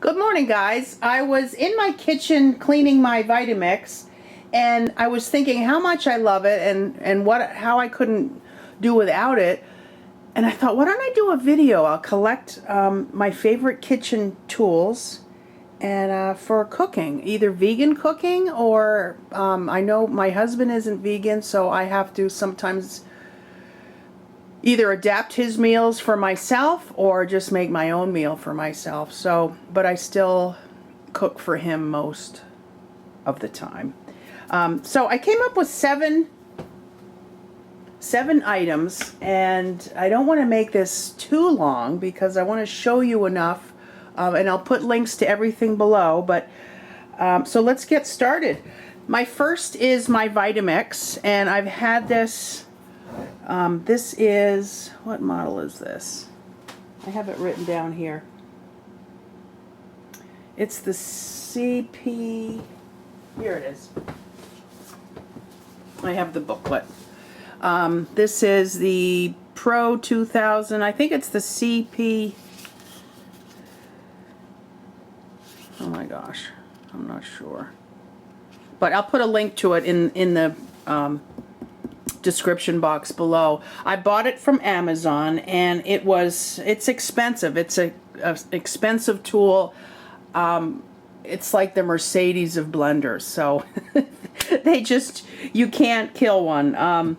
Good morning, guys. I was in my kitchen cleaning my Vitamix, and I was thinking how much I love it and how I couldn't do without it. And I thought, why don't I do a video? I'll collect my favorite kitchen tools and for cooking, either vegan cooking or I know my husband isn't vegan, so I have to sometimes either adapt his meals for myself or just make my own meal for myself. So, but I still cook for him most of the time. So I came up with seven items, and I don't want to make this too long because I want to show you enough, and I'll put links to everything below. But so let's get started. My first is my Vitamix, and I've had this. This is, what model is this? I have it written down here. It's the CP, here it is. I have the booklet. This is the Pro 2000, I think it's the CP, oh my gosh, I'm not sure. But I'll put a link to it in the description box below. I bought it from Amazon, and it's expensive. It's a expensive tool. It's like the Mercedes of blenders, so you can't kill one.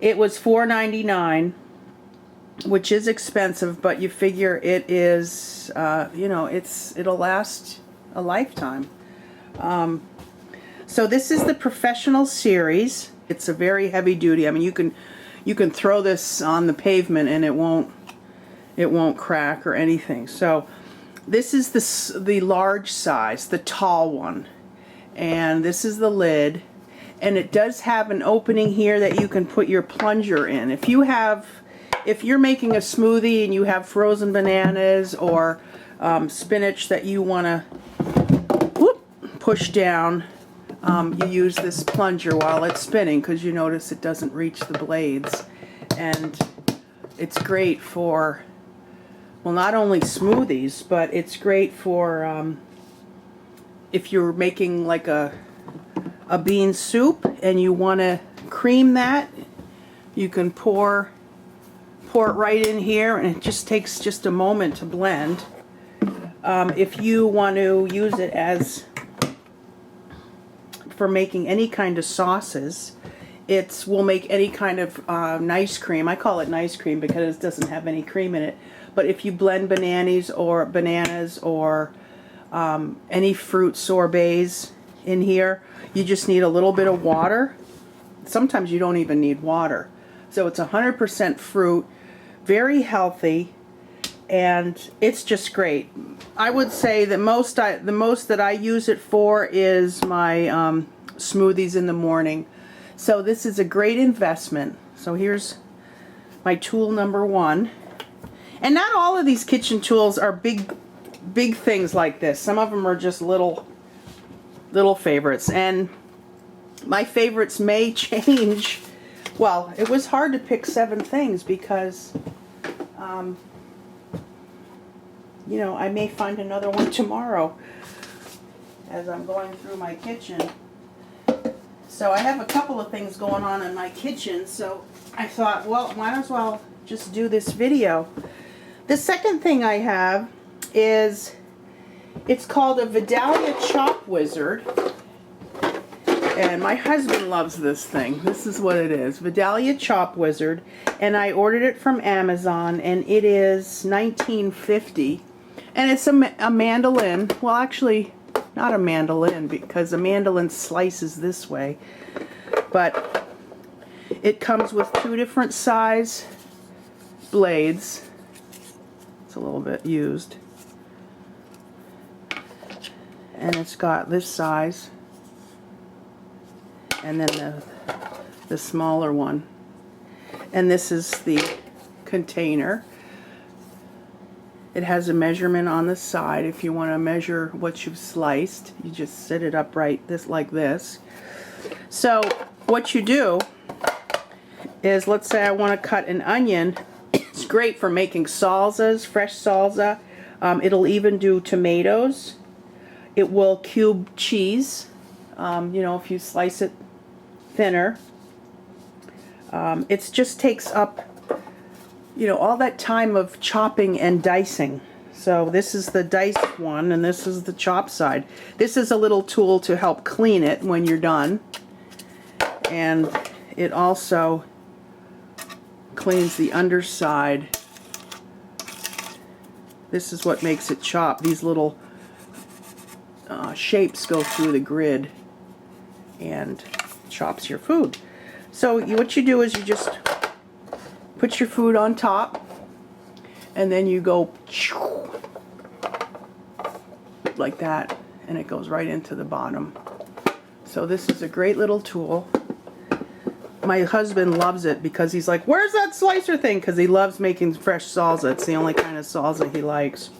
It was $4.99, which is expensive, but you figure it is, it'll last a lifetime. So this is the Professional series. It's a very heavy duty. I mean, you can throw this on the pavement and it won't crack or anything. So this is the large size, the tall one, and this is the lid, and it does have an opening here that you can put your plunger in. If you're making a smoothie and you have frozen bananas or spinach that you want to push down, you use this plunger while it's spinning, because you notice it doesn't reach the blades. And it's great for, well, not only smoothies, but it's great for if you're making like a bean soup and you want to cream that, you can pour it right in here, and it just takes just a moment to blend. If you want to use it as for making any kind of sauces, will make any kind of nice cream. I call it nice cream because it doesn't have any cream in it. But if you blend bananas or any fruit sorbets in here, you just need a little bit of water. Sometimes you don't even need water. So it's 100% fruit, very healthy, and it's just great. I would say that the most that I use it for is my smoothies in the morning. So this is a great investment. So here's my tool number one. And not all of these kitchen tools are big things like this. Some of them are just little favorites. And my favorites may change. Well, it was hard to pick 7 things because I may find another one tomorrow as I'm going through my kitchen. So I have a couple of things going on in my kitchen, so I thought, well, might as well just do this video. The second thing I have is, it's called a Vidalia Chop Wizard, and my husband loves this thing. This is what it is, Vidalia Chop Wizard, and I ordered it from Amazon, and it is $19.50. And it's a mandolin. Well, actually, not a mandolin, because a mandolin slices this way. But it comes with 2 different size blades. It's a little bit used. And it's got this size. And then the smaller one. And this is the container. It has a measurement on the side. If you want to measure what you've sliced, you just set it up like this. So what you do is, let's say I want to cut an onion. It's great for making salsas, fresh salsa. It'll even do tomatoes. It will cube cheese, you know, if you slice it thinner. It just takes up, you know, all that time of chopping and dicing. So this is the diced one, and this is the chop side. This is a little tool to help clean it when you're done. And it also cleans the underside. This is what makes it chop. These little shapes go through the grid and chops your food. So what you do is you just put your food on top, and then you go like that, and it goes right into the bottom. So this is a great little tool. My husband loves it because he's like, where's that slicer thing? Because he loves making fresh salsa. It's the only kind of salsa he likes.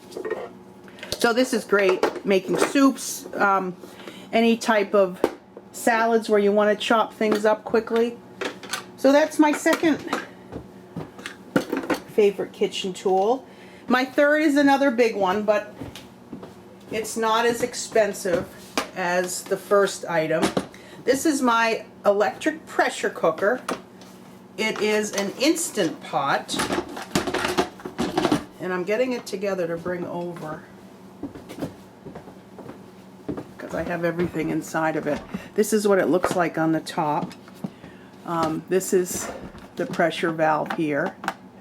So this is great, making soups, any type of salads where you want to chop things up quickly. So that's my second favorite kitchen tool. My third is another big one, but it's not as expensive as the first item. This is my electric pressure cooker. It is an Instant Pot, and I'm getting it together to bring over because I have everything inside of it. This is what it looks like on the top. This is the pressure valve here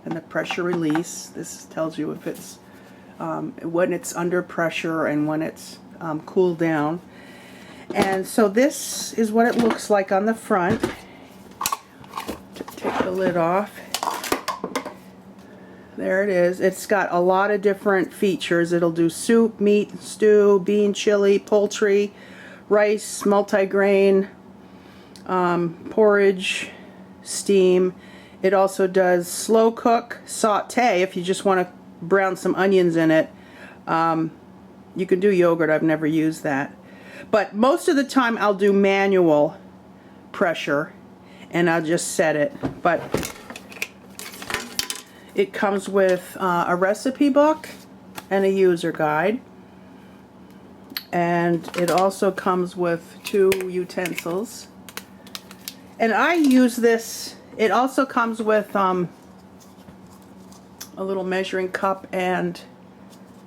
and the pressure release. This tells you if it's when it's under pressure and when it's cooled down. And so this is what it looks like on the front. Take the lid off. There it is. It's got a lot of different features. It'll do soup, meat, stew, bean, chili, poultry, rice, multigrain, porridge, steam. It also does slow cook, saute if you just want to brown some onions in it. You can do yogurt. I've never used that. But most of the time I'll do manual pressure and I'll just set it. But it comes with a recipe book and a user guide. And it also comes with 2 utensils. And I use this, it also comes with a little measuring cup and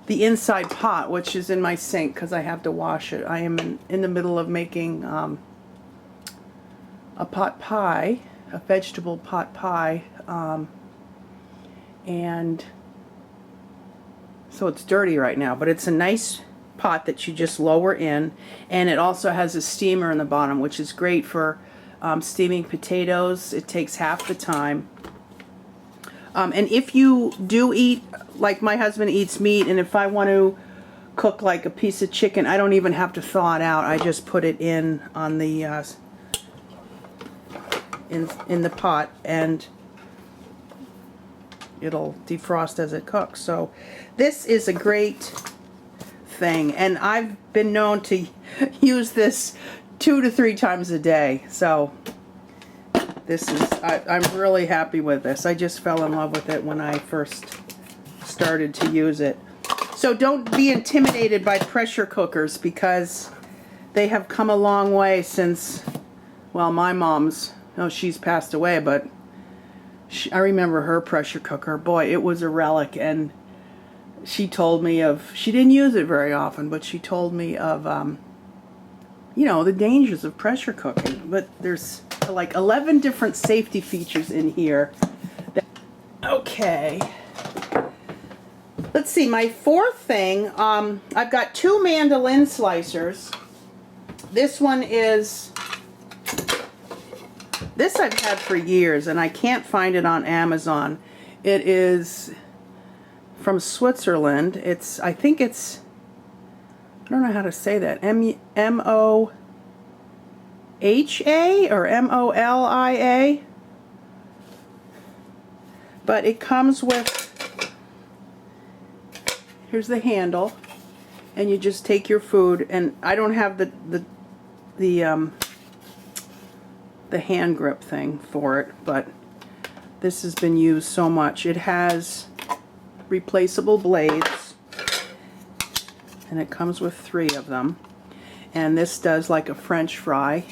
the inside pot, which is in my sink because I have to wash it. I am in the middle of making a pot pie, a vegetable pot pie, and so it's dirty right now, but it's a nice pot that you just lower in, and it also has a steamer in the bottom, which is great for steaming potatoes. It takes half the time. And if you do eat, like my husband eats meat, and if I want to cook like a piece of chicken, I don't even have to thaw it out. I just put it in on the in the pot, and it'll defrost as it cooks. So this is a great thing, and I've been known to use this 2 to 3 times a day. So this is, I'm really happy with this. I just fell in love with it when I first started to use it. So don't be intimidated by pressure cookers because they have come a long way since, well, my mom's, oh, she's passed away, but I remember her pressure cooker. Boy, it was a relic, and she told me of, she didn't use it very often, but she told me of, you know, the dangers of pressure cooking. But there's like 11 different safety features in here. Okay. Let's see, my fourth thing, I've got 2 mandolin slicers. This one is, this I've had for years, and I can't find it on Amazon. It is from Switzerland. It's, I think it's, I don't know how to say that, M-O-H-A or M-O-L-I-A. But it comes with, here's the handle, and you just take your food, and I don't have the hand grip thing for it, but this has been used so much. It has replaceable blades, and it comes with 3 of them. And this does like a French fry.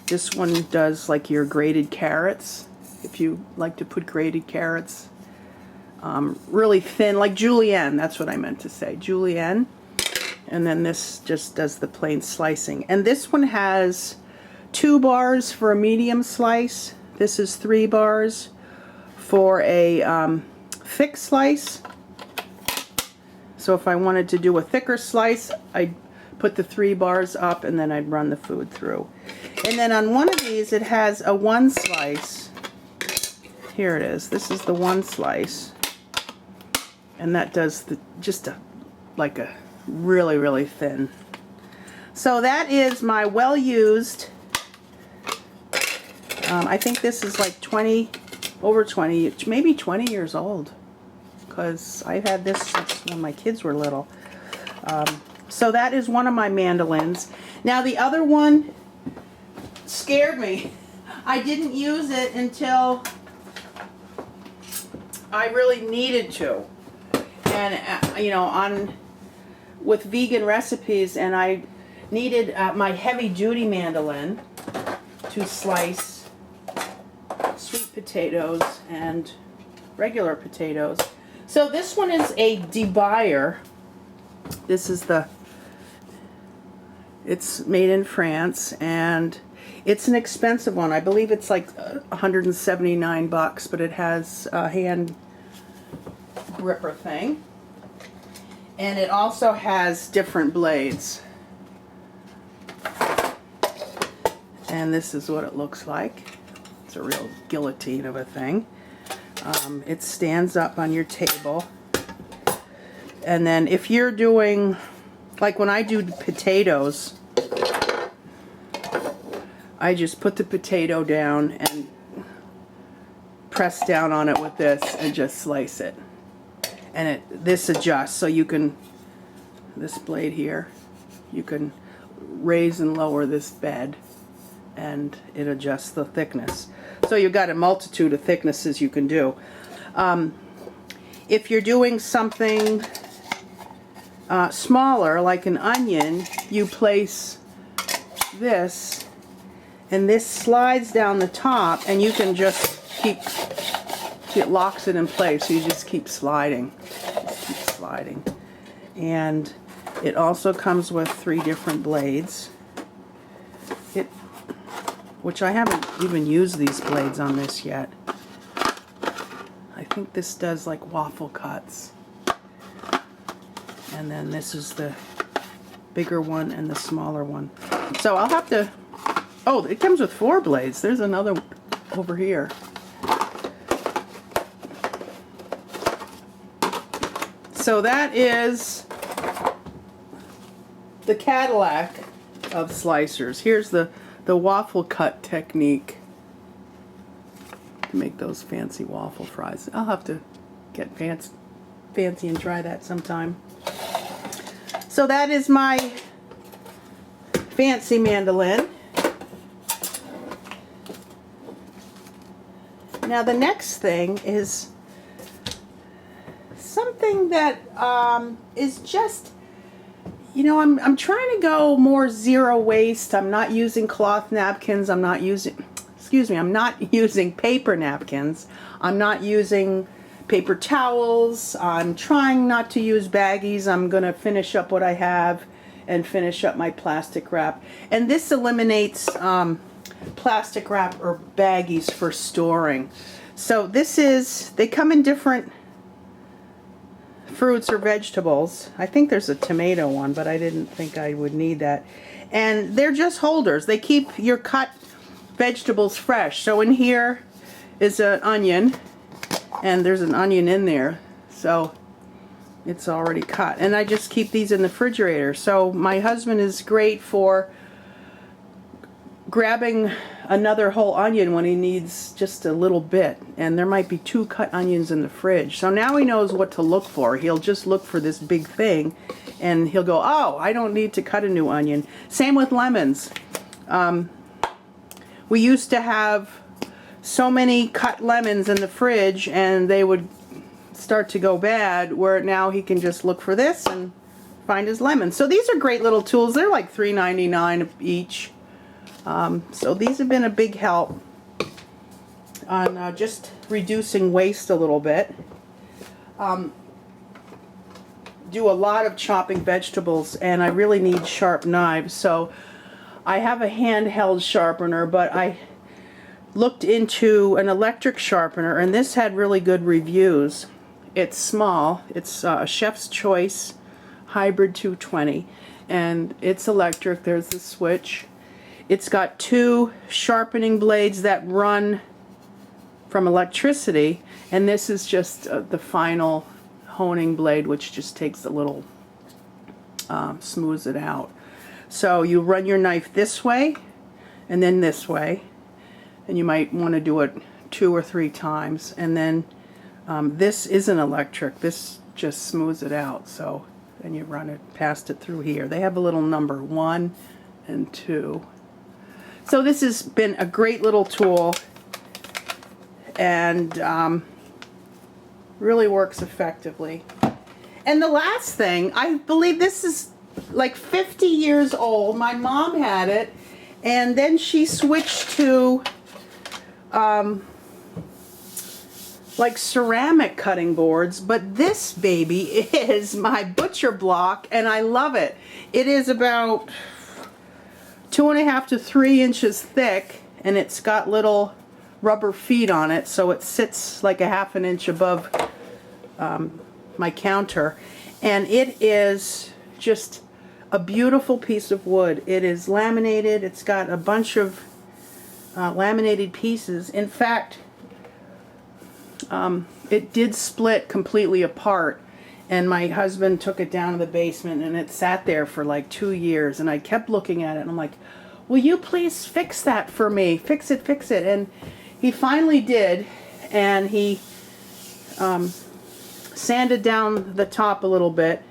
This one does like your grated carrots, if you like to put grated carrots. Really thin, like julienne, that's what I meant to say, julienne. And then this just does the plain slicing. And this one has 2 bars for a medium slice. This is 3 bars for a thick slice. So if I wanted to do a thicker slice, I'd put the 3 bars up and then I'd run the food through. And then on one of these it has a 1 slice. Here it is. This is the 1 slice. And that does like a really, really thin. So that is my well-used, I think this is like over 20, maybe 20 years old, because I've had this since when my kids were little. So that is one of my mandolins. Now the other one scared me. I didn't use it until I really needed to. And you know, with vegan recipes, and I needed my heavy-duty mandolin to slice sweet potatoes and regular potatoes. So this one is a debuyer. This is it's made in France, and it's an expensive one. I believe it's like 179 bucks, but it has a hand gripper thing. And it also has different blades. And this is what it looks like. It's a real guillotine of a thing. It stands up on your table. And then if you're doing, like when I do potatoes, I just put the potato down and press down on it with this and just slice it. And this adjusts, so you can, this blade here, you can raise and lower this bed and it adjusts the thickness. So you've got a multitude of thicknesses you can do. If you're doing something smaller, like an onion, you place this, and this slides down the top, and you can just keep, it locks it in place, so you just keep sliding. Just keep sliding. And it also comes with 3 different blades. Which I haven't even used these blades on this yet. I think this does like waffle cuts. And then this is the bigger one and the smaller one. So I'll have to, oh, it comes with 4 blades. There's another one over here. So that is the Cadillac of slicers. Here's the waffle cut technique to make those fancy waffle fries. I'll have to get fancy and try that sometime. So that is my fancy mandolin. Now the next thing is something that is just, you know, I'm trying to go more zero waste. I'm not using cloth napkins. I'm not using, I'm not using paper napkins. I'm not using paper towels. I'm trying not to use baggies. I'm going to finish up what I have and finish up my plastic wrap. And this eliminates plastic wrap or baggies for storing. So this is, they come in different fruits or vegetables. I think there's a tomato one, but I didn't think I would need that. And they're just holders. They keep your cut vegetables fresh. So in here is an onion, and there's an onion in there, so it's already cut. And I just keep these in the refrigerator. So my husband is great for grabbing another whole onion when he needs just a little bit, and there might be 2 cut onions in the fridge. So now he knows what to look for. He'll just look for this big thing and he'll go, oh, I don't need to cut a new onion. Same with lemons. We used to have so many cut lemons in the fridge and they would start to go bad, where now he can just look for this and find is lemon. So these are great little tools. They're like $3.99 each. So these have been a big help on just reducing waste a little bit. Do a lot of chopping vegetables, and I really need sharp knives. So I have a handheld sharpener, but I looked into an electric sharpener, and this had really good reviews. It's small. It's a Chef's Choice Hybrid 220, and it's electric. There's the switch. It's got 2 sharpening blades that run from electricity, and this is just the final honing blade, which just takes a little, smooths it out. So you run your knife this way and then this way, and you might want to do it 2 or 3 times, and then this isn't electric. This just smooths it out. So then you run it past it through here. They have a little number 1 and 2. So this has been a great little tool, and really works effectively. And the last thing, I believe this is like 50 years old. My mom had it, and then she switched to like ceramic cutting boards, but this baby is my butcher block, and I love it. It is about 2.5 to 3 inches thick, and it's got little rubber feet on it, so it sits like a 1/2 inch above my counter, and it is just a beautiful piece of wood. It is laminated. It's got a bunch of laminated pieces. In fact, it did split completely apart, and my husband took it down to the basement, and it sat there for like 2 years, and I kept looking at it, and I'm like, will you please fix that for me? Fix it, fix it. And he finally did, and he sanded down the top a little bit.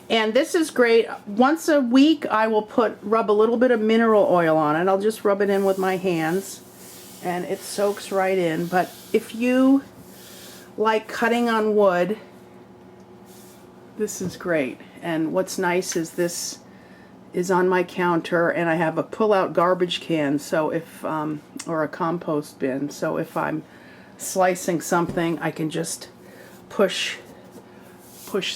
And this is great. Once a week I will rub a little bit of mineral oil on it. I'll just rub it in with my hands, and it soaks right in. But if you like cutting on wood, this is great. And what's nice is this is on my counter, and I have a pull-out garbage can, so if or a compost bin, so if I'm slicing something, I can just push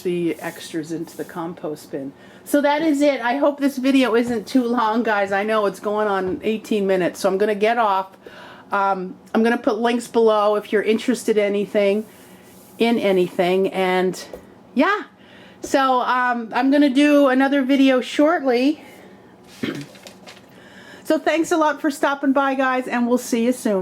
the extras into the compost bin. So that is it. I hope this video isn't too long, guys. I know it's going on 18 minutes, so I'm going to get off. I'm going to put links below if you're interested in anything, and yeah. So I'm going to do another video shortly. So thanks a lot for stopping by, guys, and we'll see you soon.